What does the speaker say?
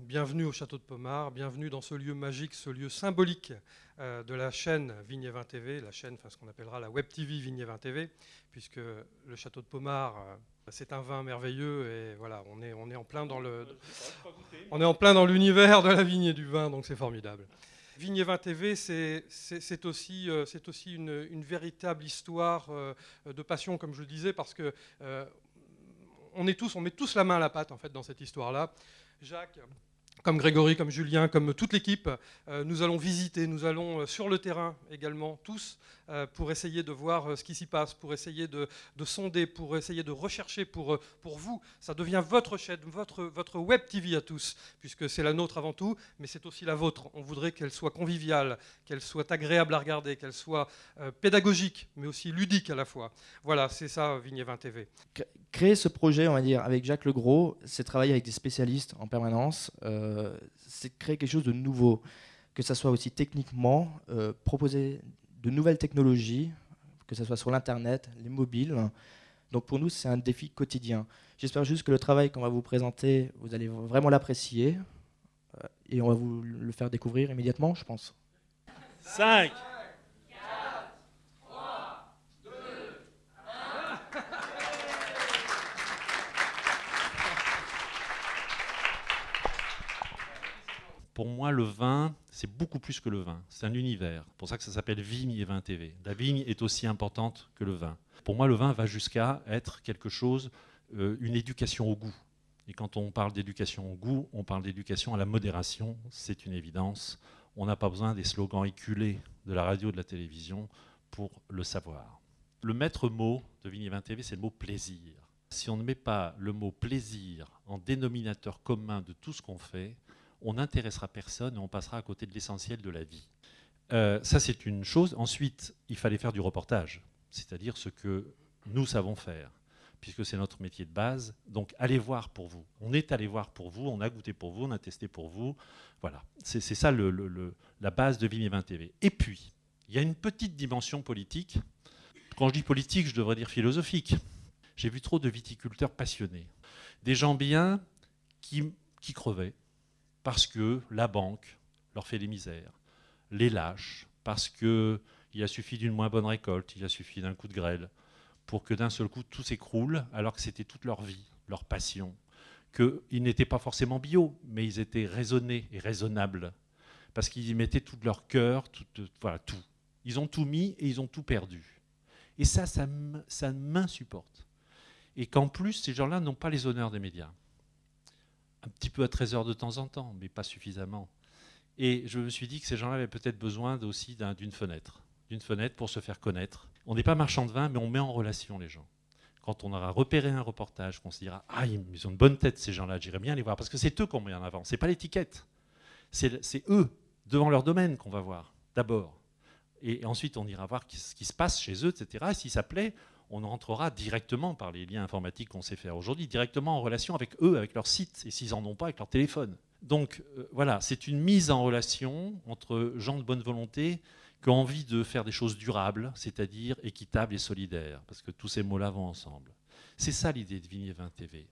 bienvenue au Château de Pommard, bienvenue dans ce lieu magique, ce lieu symbolique de la chaîne Vignes et Vins TV, la chaîne, enfin, ce qu'on appellera la Web TV Vignes et Vins TV, puisque le Château de Pommard, c'est un vin merveilleux et voilà, on est en plein dans on est en plein dans l'univers de la vigne et du vin, donc c'est formidable. Vignes et Vins TV, c'est aussi une véritable histoire de passion, comme je le disais, parce que on met tous la main à la pâte en fait dans cette histoire-là. Jacques, comme Grégory, comme Julien, comme toute l'équipe, nous allons visiter, nous allons sur le terrain également, tous, pour essayer de voir ce qui s'y passe, pour essayer de sonder, pour essayer de rechercher pour vous. Ça devient votre chaîne, votre web TV à tous, puisque c'est la nôtre avant tout, mais c'est aussi la vôtre. On voudrait qu'elle soit conviviale, qu'elle soit agréable à regarder, qu'elle soit pédagogique, mais aussi ludique à la fois. Voilà, c'est ça, Vignes et Vins TV. Créer ce projet, on va dire, avec Jacques Legros, c'est travailler avec des spécialistes en permanence, c'est créer quelque chose de nouveau, que ça soit aussi techniquement, proposer de nouvelles technologies, que ce soit sur l'Internet, les mobiles. Donc pour nous, c'est un défi quotidien. J'espère juste que le travail qu'on va vous présenter, vous allez vraiment l'apprécier, et on va vous le faire découvrir immédiatement, je pense. 5. Pour moi, le vin, c'est beaucoup plus que le vin. C'est un univers. C'est pour ça que ça s'appelle Vignes et Vins TV. La vigne est aussi importante que le vin. Pour moi, le vin va jusqu'à être quelque chose, une éducation au goût. Et quand on parle d'éducation au goût, on parle d'éducation à la modération. C'est une évidence. On n'a pas besoin des slogans éculés de la radio, de la télévision pour le savoir. Le maître mot de Vignes et Vins TV, c'est le mot plaisir. Si on ne met pas le mot plaisir en dénominateur commun de tout ce qu'on fait, on n'intéressera personne et on passera à côté de l'essentiel de la vie. Ça, c'est une chose. Ensuite, il fallait faire du reportage, c'est-à-dire ce que nous savons faire, puisque c'est notre métier de base. Donc, allez voir pour vous. On est allé voir pour vous, on a goûté pour vous, on a testé pour vous. Voilà, c'est ça la base de Vignes et Vins TV. Et puis, il y a une petite dimension politique. Quand je dis politique, je devrais dire philosophique. J'ai vu trop de viticulteurs passionnés, des gens bien qui crevaient, parce que la banque leur fait des misères, les lâche, parce qu'il a suffi d'une moins bonne récolte, il a suffi d'un coup de grêle, pour que d'un seul coup tout s'écroule, alors que c'était toute leur vie, leur passion, qu'ils n'étaient pas forcément bio, mais ils étaient raisonnés et raisonnables, parce qu'ils y mettaient tout leur cœur, voilà, tout. Ils ont tout mis et ils ont tout perdu. Et ça m'insupporte. Et qu'en plus, ces gens-là n'ont pas les honneurs des médias. Un petit peu à 13 heures de temps en temps, mais pas suffisamment. Et je me suis dit que ces gens-là avaient peut-être besoin aussi d'une fenêtre pour se faire connaître. On n'est pas marchand de vin, mais on met en relation les gens. Quand on aura repéré un reportage, qu'on se dira « Ah, ils ont une bonne tête ces gens-là, j'irai bien les voir », parce que c'est eux qu'on met en avant, c'est pas l'étiquette. C'est eux, devant leur domaine, qu'on va voir, d'abord. Et ensuite, on ira voir ce qui se passe chez eux, etc. Et si ça plaît, on rentrera directement, par les liens informatiques qu'on sait faire aujourd'hui, directement en relation avec eux, avec leur site, et s'ils n'en ont pas, avec leur téléphone. Donc voilà, c'est une mise en relation entre gens de bonne volonté qui ont envie de faire des choses durables, c'est-à-dire équitables et solidaires, parce que tous ces mots-là vont ensemble. C'est ça l'idée de Vignes et Vins TV.